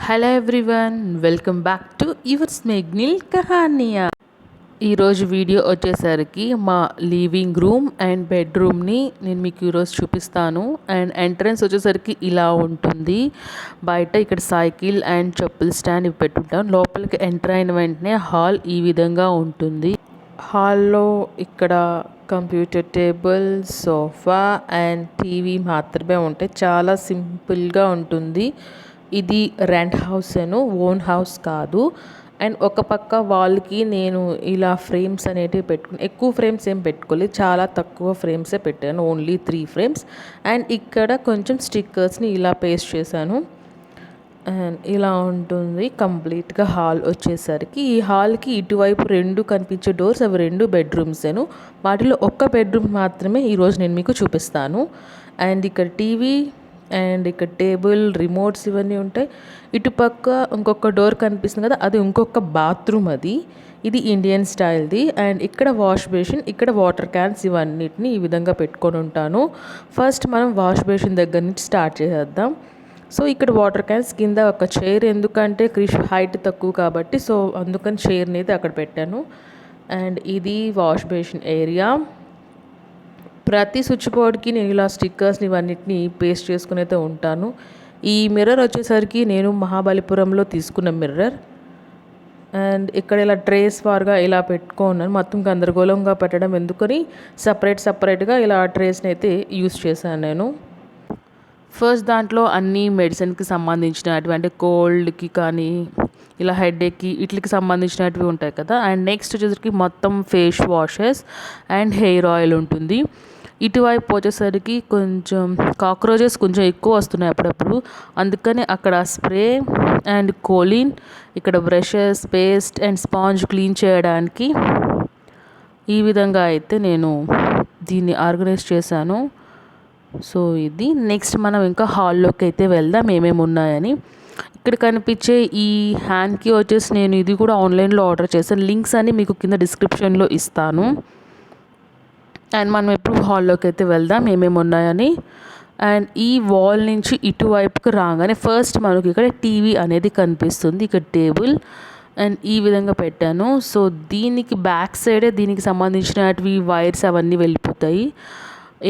Hello everyone, welcome back to your స్మెగ్నిల్ కహానియా. ఈరోజు వీడియో వచ్చేసరికి మా లివింగ్ రూమ్ అండ్ బెడ్రూమ్ని నేను మీకు ఈరోజు చూపిస్తాను. అండ్ ఎంట్రన్స్ వచ్చేసరికి ఇలా ఉంటుంది. బయట ఇక్కడ సైకిల్ అండ్ చెప్పుల స్టాండ్ ఇవి పెట్టుంటాను. లోపలికి ఎంటర్ అయిన వెంటనే హాల్ ఈ విధంగా ఉంటుంది. హాల్లో ఇక్కడ computer table, sofa and TV మాత్రమే ఉంటాయి. చాలా సింపుల్గా ఉంటుంది. ఇది రెంట్ హౌస్ ఓన్ హౌస్ కాదు. అండ్ ఒక పక్క వాల్కి నేను ఇలా ఫ్రేమ్స్ అనేటివి ఎక్కువ ఫ్రేమ్స్ ఏం పెట్టుకోలేదు, చాలా తక్కువ ఫ్రేమ్సే పెట్టాను, ఓన్లీ 3 ఫ్రేమ్స్. అండ్ ఇక్కడ కొంచెం స్టిక్కర్స్ని ఇలా పేస్ట్ చేశాను. అండ్ ఇలా ఉంటుంది కంప్లీట్గా హాల్ వచ్చేసరికి. ఈ హాల్కి ఇటువైపు 2 కనిపించే డోర్స్, అవి 2 బెడ్రూమ్సేను. వాటిలో ఒక్క బెడ్రూమ్ మాత్రమే ఈరోజు నేను మీకు చూపిస్తాను. అండ్ ఇక్కడ టీవీ అండ్ ఇక్కడ టేబుల్, రిమోట్స్ ఇవన్నీ ఉంటాయి. ఇటుపక్క ఇంకొక డోర్ కనిపిస్తుంది కదా, అది ఇంకొక బాత్రూమ్. ఇది ఇండియన్ స్టైల్ది. అండ్ ఇక్కడ వాష్ బేసిన్, ఇక్కడ వాటర్ క్యాన్స్ ఇవన్నిటిని ఈ విధంగా పెట్టుకొని ఉంటాను. ఫస్ట్ మనం వాష్ బేసిన్ దగ్గర నుంచి స్టార్ట్ చేసేద్దాం. సో ఇక్కడ వాటర్ క్యాన్స్, కింద ఒక చైర్, ఎందుకంటే క్రిష్ హైట్ తక్కువ కాబట్టి సో అందుకని చైర్ని అయితే అక్కడ పెట్టాను. అండ్ ఇది వాష్ బేసిన్ ఏరియా. ప్రతి స్విచ్ బోర్డ్కి నేను ఇలా స్టిక్కర్స్ని ఇవన్నిటిని పేస్ట్ చేసుకుని అయితే ఉంటాను. ఈ మిర్రర్ వచ్చేసరికి నేను మహాబలిపురంలో తీసుకున్న మిర్రర్. అండ్ ఇక్కడ ఇలా ట్రేస్ వార్గా ఇలా పెట్టుకున్నాను. మొత్తం గందరగోళంగా పెట్టడం ఎందుకని సపరేట్గా ఇలా ట్రేస్ని అయితే యూస్ చేశాను నేను. ఫస్ట్ దాంట్లో అన్ని మెడిసిన్కి సంబంధించినవి, అంటే కోల్డ్కి కానీ ఇలా హెడేక్కి వీటికి సంబంధించినవి ఉంటాయి కదా. అండ్ నెక్స్ట్ వచ్చేసరికి మొత్తం face washes and hair oil ఉంటుంది. ఇటువైపు వచ్చేసరికి కొంచెం కాక్రోచెస్ కొంచెం ఎక్కువ వస్తున్నాయి అప్పుడప్పుడు, అందుకని అక్కడ స్ప్రే అండ్ కోలిన్, ఇక్కడ brushes, paste and sponge clean చేయడానికి ఈ విధంగా అయితే నేను దీన్ని ఆర్గనైజ్ చేశాను. సో ఇది నెక్స్ట్ మనం ఇంకా హాల్లోకి అయితే వెళ్దాం ఏమేమి ఉన్నాయని. ఇక్కడ కనిపించే ఈ హ్యాండ్కి వచ్చేసి నేను ఇది కూడా ఆన్లైన్లో ఆర్డర్ చేశాను. లింక్స్ అని మీకు కింద డిస్క్రిప్షన్లో ఇస్తాను. అండ్ మనం ఎప్పుడు హాల్లోకి అయితే వెళ్దాం ఏమేమి ఉన్నాయని. అండ్ ఈ వాల్ నుంచి ఇటువైపుకి రాగానే ఫస్ట్ మనకి ఇక్కడ టీవీ అనేది కనిపిస్తుంది. ఇక్కడ టేబుల్ అండ్ ఈ విధంగా పెట్టాను. సో దీనికి బ్యాక్ సైడే దీనికి సంబంధించినవి వైర్స్ అవన్నీ వెళ్ళిపోతాయి,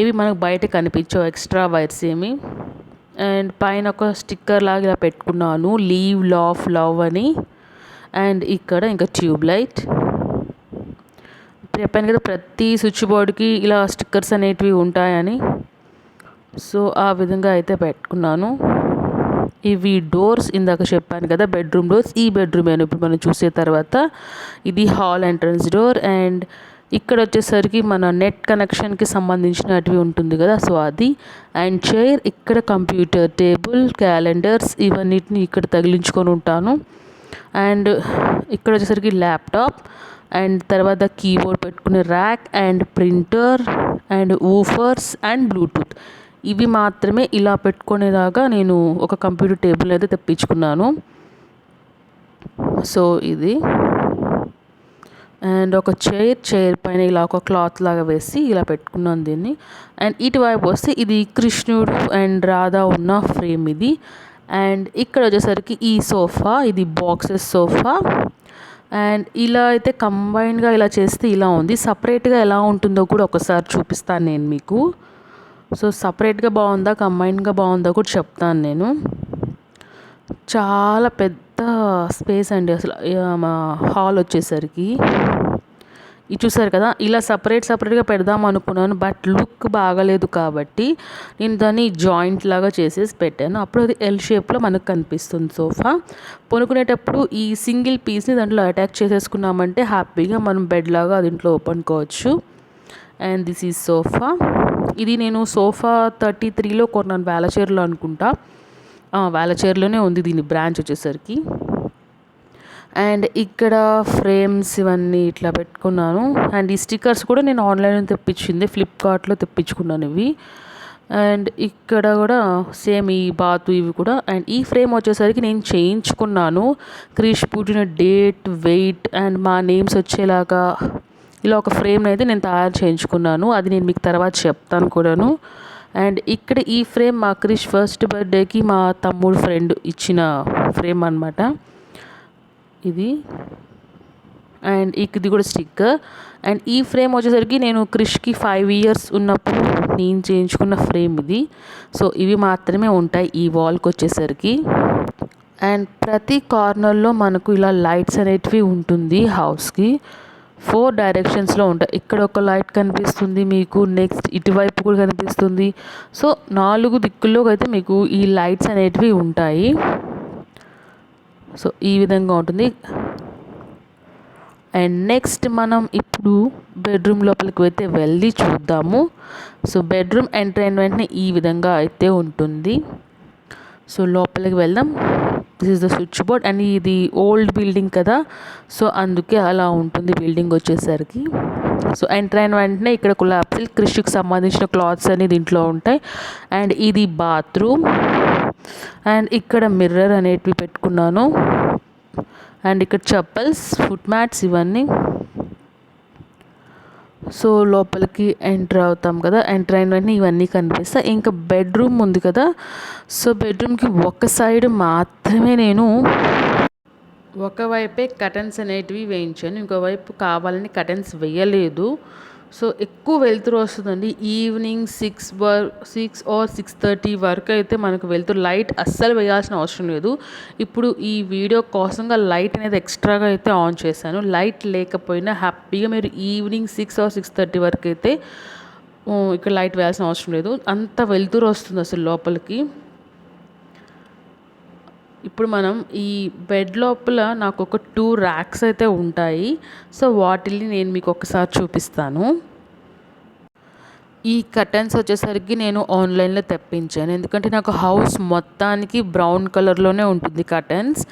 ఏవి మనకు బయట కనిపించవు, ఎక్స్ట్రా వైర్స్ ఏమి. అండ్ పైన ఒక స్టిక్కర్ లాగా ఇలా పెట్టుకున్నాను, లీవ్ ఆఫ్ లవ్ అని. అండ్ ఇక్కడ ఇంకా ట్యూబ్ లైట్. చెప్పాను కదా ప్రతి స్విచ్ బోర్డ్కి ఇలా స్టిక్కర్స్ అనేటివి ఉంటాయని. సో ఆ విధంగా అయితే పెట్టుకున్నాను. ఇవి డోర్స్ ఇందాక చెప్పాను కదా, బెడ్రూమ్ డోర్స్. ఈ బెడ్రూమ్ ఇప్పుడు మనం చూసే తర్వాత ఇది హాల్ ఎంట్రన్స్ డోర్. అండ్ ఇక్కడ వచ్చేసరికి మన నెట్ కనెక్షన్కి సంబంధించినవి ఉంటుంది కదా, సో అది. అండ్ చైర్, ఇక్కడ కంప్యూటర్ టేబుల్, క్యాలెండర్స్ ఇవన్నిటిని ఇక్కడ తగిలించుకొని ఉంటాను. అండ్ ఇక్కడ వచ్చేసరికి ల్యాప్టాప్ అండ్ తర్వాత కీబోర్డ్ పెట్టుకునే rack and printer and woofers and Bluetooth. ఇవి మాత్రమే ఇలా పెట్టుకునేలాగా నేను ఒక కంప్యూటర్ టేబుల్ అయితే తెప్పించుకున్నాను. సో ఇది. అండ్ ఒక చైర్ పైన ఇలా ఒక క్లాత్ లాగా వేసి ఇలా పెట్టుకున్నాను దీన్ని. అండ్ ఇటువైపు వస్తే ఇది కృష్ణుడు అండ్ రాధా ఉన్న ఫ్రేమ్ ఇది. అండ్ ఇక్కడ వచ్చేసరికి ఈ సోఫా, ఇది బాక్సెస్ సోఫా. అండ్ ఇలా అయితే కంబైన్డ్గా ఇలా చేస్తే ఇలా ఉంది. సపరేట్గా ఎలా ఉంటుందో కూడా ఒకసారి చూపిస్తాను నేను మీకు. సో సపరేట్గా బాగుందా కంబైన్డ్గా బాగుందా కూడా చెప్తాను నేను. చాలా పెద్ద స్పేస్ అండి అసలు మా హాల్ వచ్చేసరికి. ఇది చూసారు కదా, ఇలా సపరేట్గా పెడదాం అనుకున్నాను, బట్ లుక్ బాగలేదు కాబట్టి నేను దాన్ని జాయింట్ లాగా చేసేసి పెట్టాను. అప్పుడు అది ఎల్ షేప్లో మనకు కనిపిస్తుంది సోఫా. పనుకునేటప్పుడు ఈ సింగిల్ పీస్ని దాంట్లో అటాచ్ చేసేసుకున్నామంటే హ్యాపీగా మనం బెడ్ లాగా దీంట్లో ఓపెన్కోవచ్చు. And this is sofa. ఇది నేను సోఫా 33లో కొన్నాను, వేలచేరులో అనుకుంటా. వేలచేరులోనే ఉంది దీని బ్రాంచ్ వచ్చేసరికి. అండ్ ఇక్కడ ఫ్రేమ్స్ ఇవన్నీ ఇట్లా పెట్టుకున్నాను. అండ్ ఈ స్టిక్కర్స్ కూడా నేను ఆన్లైన్లో తెప్పించింది, ఫ్లిప్కార్ట్లో తెప్పించుకున్నాను ఇవి. అండ్ ఇక్కడ కూడా సేమ్ ఈ బాతు ఇవి కూడా. అండ్ ఈ ఫ్రేమ్ వచ్చేసరికి నేను చేయించుకున్నాను, క్రిష్ పుట్టిన డేట్, వెయిట్ అండ్ మా నేమ్స్ వచ్చేలాగా ఇలా ఒక ఫ్రేమ్ని అయితే నేను తయారు చేయించుకున్నాను. అది నేను మీకు తర్వాత చెప్తాను కూడాను. అండ్ ఇక్కడ ఈ ఫ్రేమ్ మా క్రిష్ ఫస్ట్ బర్త్డేకి మా తమ్ముడు ఫ్రెండ్ ఇచ్చిన ఫ్రేమ్ అనమాట ఇది. అండ్ ఇది కూడా స్టిక్కర్. అండ్ ఈ ఫ్రేమ్ వచ్చేసరికి నేను క్రిష్కి 5 years ఉన్నప్పుడు నేను చేయించుకున్న ఫ్రేమ్ ఇది. సో ఇవి మాత్రమే ఉంటాయి ఈ వాల్కి వచ్చేసరికి. అండ్ ప్రతి కార్నర్లో మనకు ఇలా లైట్స్ అనేటివి ఉంటుంది హౌస్కి. 4 డైరెక్షన్స్లో ఉంటాయి. ఇక్కడ ఒక లైట్ కనిపిస్తుంది మీకు, నెక్స్ట్ ఇటువైపు కూడా కనిపిస్తుంది. సో 4 దిక్కుల్లో అయితే మీకు ఈ లైట్స్ అనేటివి ఉంటాయి. సో ఈ విధంగా ఉంటుంది. అండ్ నెక్స్ట్ మనం ఇప్పుడు బెడ్రూమ్ లోపలికి అయితే వెళ్ళి చూద్దాము. సో బెడ్రూమ్ ఎంటర్ అయిన వెంటనే ఈ విధంగా అయితే ఉంటుంది. సో లోపలికి వెళ్దాం. This is the switch board. And ఇది ఓల్డ్ బిల్డింగ్ కదా, సో అందుకే అలా ఉంటుంది బిల్డింగ్ వచ్చేసరికి. సో ఎంటర్ అయిన వెంటనే ఇక్కడ కొలాప్సిల్ క్రిష్కి సంబంధించిన క్లాత్స్ అన్ని దీంట్లో ఉంటాయి. అండ్ ఇది బాత్రూమ్. అండ్ ఇక్కడ మిర్రర్ అనేటివి పెట్టుకున్నాను. అండ్ ఇక్కడ చప్పల్స్, ఫుట్ మ్యాట్స్ ఇవన్నీ. సో లోపలికి ఎంటర్ అవుతాం కదా, ఎంటర్ అయిన వెంటనే ఇవన్నీ కనిపిస్తాయి. ఇంకా బెడ్రూమ్ ఉంది కదా, సో బెడ్రూమ్కి ఒక సైడ్ మాత్రమే నేను ఒకవైపే కర్టన్స్ అనేటివి వేయించాను, ఇంకోవైపు కావాలని కర్టన్స్ వేయలేదు. సో ఎక్కువ వెలుతురు వస్తుందండి. ఈవినింగ్ 6 or 6:30 వరకు అయితే మనకు వెలుతురు. లైట్ అస్సలు వేయాల్సిన అవసరం లేదు. ఇప్పుడు ఈ వీడియో కోసంగా లైట్ అనేది ఎక్స్ట్రాగా అయితే ఆన్ చేశాను. లైట్ లేకపోయినా హ్యాపీగా మీరు ఈవినింగ్ 6 or 6:30 వరకు అయితే ఇక్కడ లైట్ వేయాల్సిన అవసరం లేదు. అంత వెలుతురు వస్తుంది అసలు లోపలికి. ఇప్పుడు మనం ఈ బెడ్ లోపల నాకు ఒక 2 racks అయితే ఉంటాయి. సో వాటిని నేను మీకు ఒకసారి చూపిస్తాను. ఈ కర్టన్స్ వచ్చేసరికి నేను ఆన్లైన్లో తెప్పించాను, ఎందుకంటే నాకు హౌస్ మొత్తానికి బ్రౌన్ కలర్లోనే ఉంటుంది కర్టన్స్.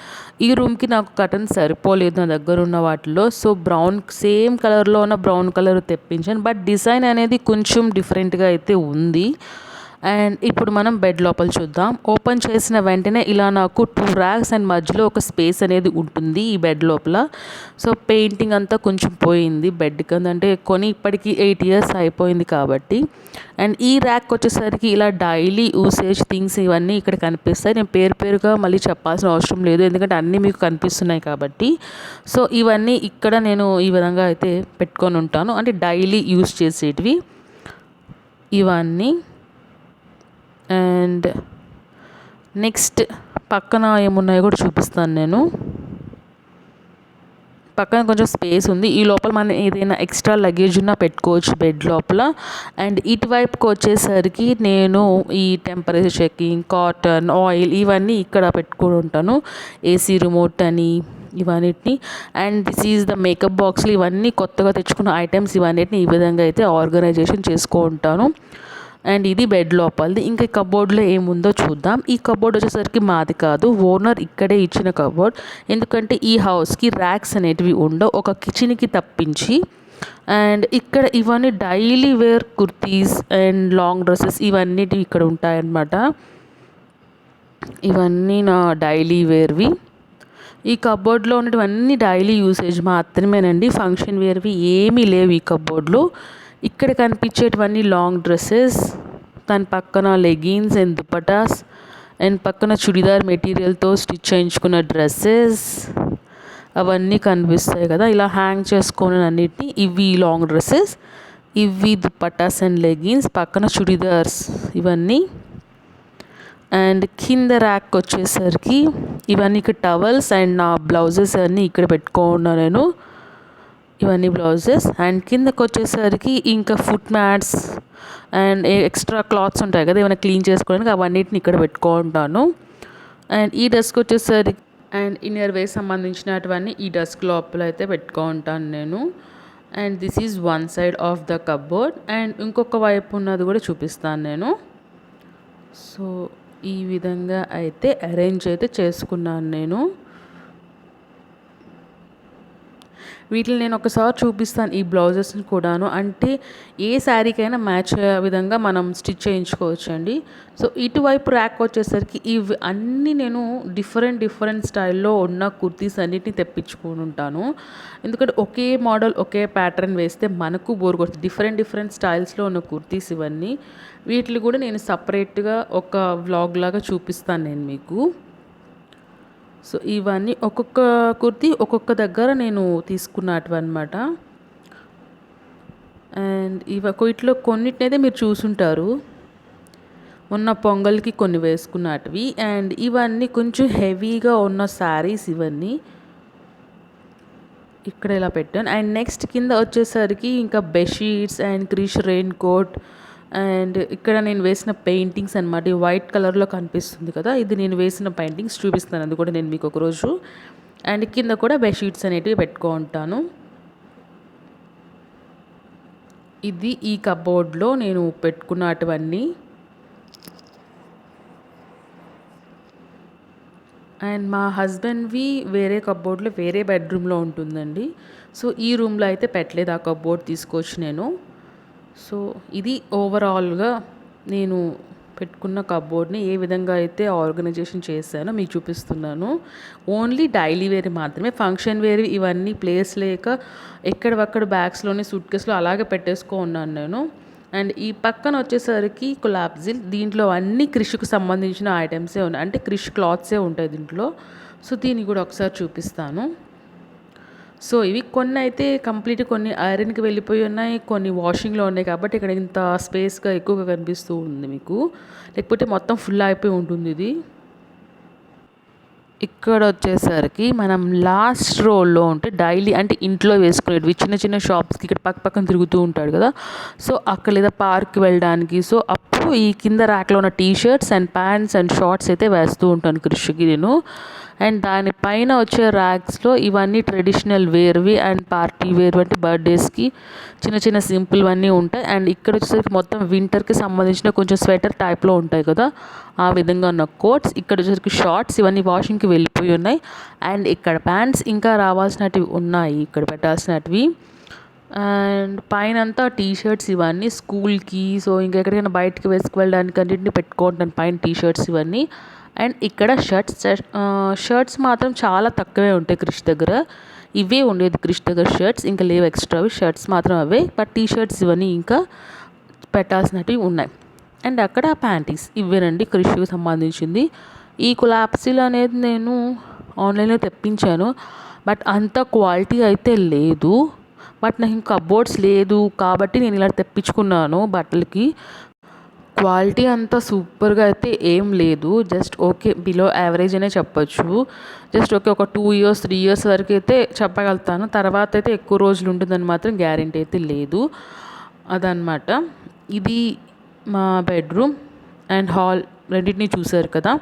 ఈ రూమ్కి నాకు కర్టన్స్ సరిపోలేదు నా దగ్గర ఉన్న వాటిలో. సో సేమ్ కలర్లో ఉన్న బ్రౌన్ కలర్ తెప్పించాను. బట్ డిజైన్ అనేది కొంచెం డిఫరెంట్గా అయితే ఉంది. అండ్ ఇప్పుడు మనం బెడ్ లోపల చూద్దాం. ఓపెన్ చేసిన వెంటనే ఇలా నాకు 2 racks అండ్ మధ్యలో ఒక స్పేస్ అనేది ఉంటుంది ఈ బెడ్ లోపల. సో పెయింటింగ్ అంతా కొంచెం పోయింది బెడ్కి, అంటే ఇప్పటికీ 8 years అయిపోయింది కాబట్టి. అండ్ ఈ ర్యాక్ వచ్చేసరికి ఇలా డైలీ యూసేజ్ థింగ్స్ ఇవన్నీ ఇక్కడ కనిపిస్తాయి. నేను పేరుగా మళ్ళీ చెప్పాల్సిన అవసరం లేదు, ఎందుకంటే అన్నీ మీకు కనిపిస్తున్నాయి కాబట్టి. సో ఇవన్నీ ఇక్కడ నేను ఈ విధంగా అయితే పెట్టుకొని ఉంటాను, అంటే డైలీ యూస్ చేసేటివి ఇవన్నీ. అండ్ నెక్స్ట్ పక్కన ఏమున్నాయో కూడా చూపిస్తాను నేను. పక్కన కొంచెం స్పేస్ ఉంది. ఈ లోపల మనం ఏదైనా ఎక్స్ట్రా లగేజ్ ఉన్నా పెట్టుకోవచ్చు బెడ్ లోపల. అండ్ ఇటువైపుకి వచ్చేసరికి నేను ఈ టెంపరేచర్ చెకింగ్, కాటన్, ఆయిల్ ఇవన్నీ ఇక్కడ పెట్టుకొని ఉంటాను. ఏసీ రిమోట్ అని ఇవన్నిటిని. And this is the makeup బాక్స్లు, ఇవన్నీ కొత్తగా తెచ్చుకున్న ఐటమ్స్ ఇవన్నిటిని ఈ విధంగా అయితే ఆర్గనైజేషన్ చేసుకుంటాను. అండ్ ఇది బెడ్ లోపలిది. ఇంకా కబోర్డ్లో ఏముందో చూద్దాం. ఈ కబోర్డ్ వచ్చేసరికి మాది కాదు, ఓనర్ ఇక్కడే ఇచ్చిన కబోర్డ్. ఎందుకంటే ఈ హౌస్కి ర్యాక్స్ అనేటివి ఉండవు, ఒక కిచెన్కి తప్పించి. అండ్ ఇక్కడ ఇవన్నీ daily wear kurtis and long dresses ఇవన్నీ ఇక్కడ ఉంటాయన్నమాట. ఇవన్నీ నా డైలీ వేర్వి. ఈ కబోర్డ్లో ఉన్నటువన్నీ డైలీ యూసేజ్ మాత్రమేనండి, ఫంక్షన్ వేర్వి ఏమీ లేవు ఈ కబోర్డ్లో. ఇక్కడ కనిపించేటివన్నీ లాంగ్ డ్రెస్సెస్, దాని పక్కన లెగిన్స్ అండ్ దుపటాస్, అండ్ పక్కన చుడిదార్ మెటీరియల్తో స్టిచ్ చేయించుకున్న డ్రెస్సెస్ అవన్నీ కనిపిస్తాయి కదా, ఇలా హ్యాంగ్ చేసుకొని అన్నిటిని. ఇవి లాంగ్ డ్రెస్సెస్, ఇవి దుపటాస్ అండ్ లెగిన్స్, పక్కన చుడిదార్స్ ఇవన్నీ. అండ్ కింద ర్యాక్ వచ్చేసరికి ఇవన్నీ ఇక్కడ టవల్స్ అండ్ నా బ్లౌజెస్ అన్నీ ఇక్కడ పెట్టుకున్నాను నేను, ఇవన్నీ బ్లౌజెస్. అండ్ కిందకు వచ్చేసరికి ఇంకా foot mats and extra clothes ఉంటాయి కదా ఏమైనా క్లీన్ చేసుకోవడానికి, అవన్నిటిని ఇక్కడ పెట్టుకుంటాను. అండ్ ఈ డెస్క్ వచ్చేసరికి అండ్ ఇన్నర్ వేర్ సంబంధించినటువన్నీ ఈ డెస్క్ లోపల అయితే పెట్టుకుంటాను నేను. And this is one side of the cupboard. And ఇంకొక వైపు ఉన్నది కూడా చూపిస్తాను నేను. సో ఈ విధంగా అయితే అరేంజ్ అయితే చేసుకున్నాను నేను. వీటిని నేను ఒకసారి చూపిస్తాను ఈ బ్లౌజెస్ని కూడాను. అంటే ఏ శారీకైనా మ్యాచ్ అయ్యే విధంగా మనం స్టిచ్ చేయించుకోవచ్చు అండి. సో ఇటువైపు ర్యాక్ వచ్చేసరికి ఇవి అన్నీ నేను డిఫరెంట్ స్టైల్లో ఉన్న కుర్తీస్ అన్నిటిని తెప్పించుకొని ఉంటాను. ఎందుకంటే ఒకే మోడల్ ఒకే ప్యాటర్న్ వేస్తే మనకు బోర్ కొడుతుంది. డిఫరెంట్ స్టైల్స్లో ఉన్న కుర్తీస్ ఇవన్నీ. వీటిని కూడా నేను సపరేట్గా ఒక వ్లాగ్ లాగా చూపిస్తాను నేను మీకు. సో ఇవన్నీ ఒక్కొక్క కుర్తీ ఒక్కొక్క దగ్గర నేను తీసుకున్నటివి అనమాట. అండ్ వీటిలో కొన్నిటినైతే మీరు చూసుంటారు, మొన్న పొంగల్కి కొన్ని వేసుకున్నటివి. అండ్ ఇవన్నీ కొంచెం హెవీగా ఉన్న శారీస్ ఇవన్నీ ఇక్కడ ఇలా పెట్టాను. అండ్ నెక్స్ట్ కింద వచ్చేసరికి ఇంకా బెడ్షీట్స్ అండ్ క్రిష్ రెయిన్ కోట్. అండ్ ఇక్కడ నేను వేసిన పెయింటింగ్స్ అనమాట. ఈ వైట్ కలర్లో కనిపిస్తుంది కదా, ఇది నేను వేసిన పెయింటింగ్స్ చూపిస్తాను, అది కూడా నేను మీకు ఒకరోజు. అండ్ కింద కూడా బెడ్షీట్స్ అనేటివి పెట్టుకుంటాను. ఇది ఈ కబోర్డ్లో నేను పెట్టుకున్నటువన్నీ. అండ్ మా హస్బెండ్వి వేరే కబోర్డ్లో వేరే బెడ్రూమ్లో ఉంటుందండి. సో ఈ రూమ్లో అయితే పెట్టలేదు ఆ కబోర్డ్ తీసుకొచ్చి నేను. సో ఇది ఓవరాల్గా నేను పెట్టుకున్న కబోర్డ్ని ఏ విధంగా అయితే ఆర్గనైజేషన్ చేశానో మీకు చూపిస్తున్నాను. ఓన్లీ డైలీ వేర్ మాత్రమే, ఫంక్షన్ వేర్ ఇవన్నీ ప్లేస్ లేక ఎక్కడవక్కడ బ్యాగ్స్లోని సూట్ కేసులో అలాగే పెట్టేసుకో ఉన్నాను నేను. అండ్ ఈ పక్కన వచ్చేసరికి కొలాప్జిల్, దీంట్లో అన్ని క్రిష్కు సంబంధించిన ఐటమ్సే ఉన్నాయి, అంటే క్రిష్ క్లాత్సే ఉంటాయి దీంట్లో. సో దీన్ని కూడా ఒకసారి చూపిస్తాను. సో ఇవి కొన్ని అయితే కంప్లీట్, కొన్ని ఐరన్కి వెళ్ళిపోయి ఉన్నాయి, కొన్ని వాషింగ్లో ఉన్నాయి. కాబట్టి ఇక్కడ ఇంత స్పేస్గా ఎక్కువగా కనిపిస్తూ ఉంది మీకు, లేకపోతే మొత్తం ఫుల్ అయిపోయి ఉంటుంది ఇది. ఇక్కడ వచ్చేసరికి మనం లాస్ట్ రోల్లో ఉంటే డైలీ అంటే ఇంట్లో వేసుకునేవి చిన్న షాప్స్కి ఇక్కడ పక్కన తిరుగుతూ ఉంటాడు కదా, సో అక్కడ లేదా పార్క్కి వెళ్ళడానికి. సో అప్పుడు ఈ కింద ర్యాక్లో ఉన్న t-shirts and pants and shorts అయితే వేస్తూ ఉంటాను క్రిష్కి నేను. అండ్ దానిపైన వచ్చే ర్యాక్స్లో ఇవన్నీ ట్రెడిషనల్ వేర్వి అండ్ పార్టీ వేర్ అంటే బర్త్డేస్కి చిన్న సింపుల్ అన్నీ ఉంటాయి. అండ్ ఇక్కడ వచ్చేసరికి మొత్తం వింటర్కి సంబంధించిన కొంచెం స్వెటర్ టైప్లో ఉంటాయి కదా, ఆ విధంగా ఉన్న కోట్స్. ఇక్కడ వచ్చేసరికి షార్ట్స్ ఇవన్నీ వాషింగ్కి వెళ్ళిపోయి ఉన్నాయి. అండ్ ఇక్కడ ప్యాంట్స్ ఇంకా రావాల్సినవి ఉన్నాయి ఇక్కడ పెట్టాల్సినవి. అండ్ పైన అంతా టీషర్ట్స్ ఇవన్నీ స్కూల్కి, సో ఇంకా ఎక్కడికైనా బయటకి వేసుకువెళ్ళడానికి అన్నింటినీ పెట్టుకుంటాను పైన టీషర్ట్స్ ఇవన్నీ. అండ్ ఇక్కడ షర్ట్స్ మాత్రం చాలా తక్కువే ఉంటాయి క్రిష్ దగ్గర. ఇవే ఉండేది క్రిష్ దగ్గర షర్ట్స్, ఇంకా లేవు ఎక్స్ట్రావి, షర్ట్స్ మాత్రం అవే. బట్ టీషర్ట్స్ ఇవన్నీ ఇంకా పెట్టాల్సినవి ఉన్నాయి. అండ్ అక్కడ ప్యాంటీస్ ఇవేనండి క్రిష్కి సంబంధించింది. ఈ కొలాప్సిల్ అనేది నేను ఆన్లైన్లో తెప్పించాను, బట్ అంత క్వాలిటీ అయితే లేదు. బట్ నాకు ఇంకా కబోర్డ్స్ లేదు కాబట్టి నేను ఇలా తెప్పించుకున్నాను బట్టలకి. క్వాలిటీ అంతా సూపర్గా అయితే ఏం లేదు, జస్ట్ ఓకే, బిలో యావరేజ్ అనే చెప్పచ్చు. జస్ట్ ఓకే, ఒక 2 years 3 years వరకు అయితే చెప్పగలుగుతాను. తర్వాత అయితే ఎక్కువ రోజులు ఉంటుందని మాత్రం గ్యారెంటీ అయితే లేదు. అదనమాట. ఇది మా బెడ్రూమ్ అండ్ హాల్ రెండింటినీ చూసారు కదా.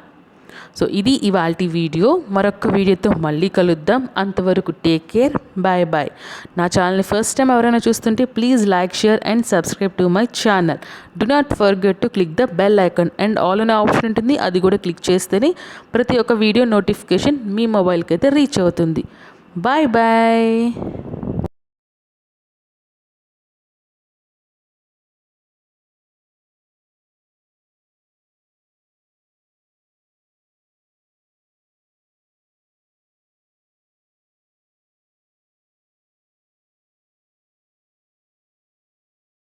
సో ఇది ఇవాల్టి వీడియో. మరొక వీడియోతో మళ్ళీ కలుద్దాం. అంతవరకు టేక్ కేర్, బాయ్ బాయ్. నా ఛానల్ని ఫస్ట్ టైం ఎవరైనా చూస్తుంటే please like, share and subscribe to my channel. Do not forget to click the bell icon. And all అనే ఆప్షన్ ఉంటుంది, అది కూడా క్లిక్ చేస్తేనే ప్రతి ఒక్క వీడియో నోటిఫికేషన్ మీ మొబైల్కి అయితే రీచ్ అవుతుంది. Bye bye.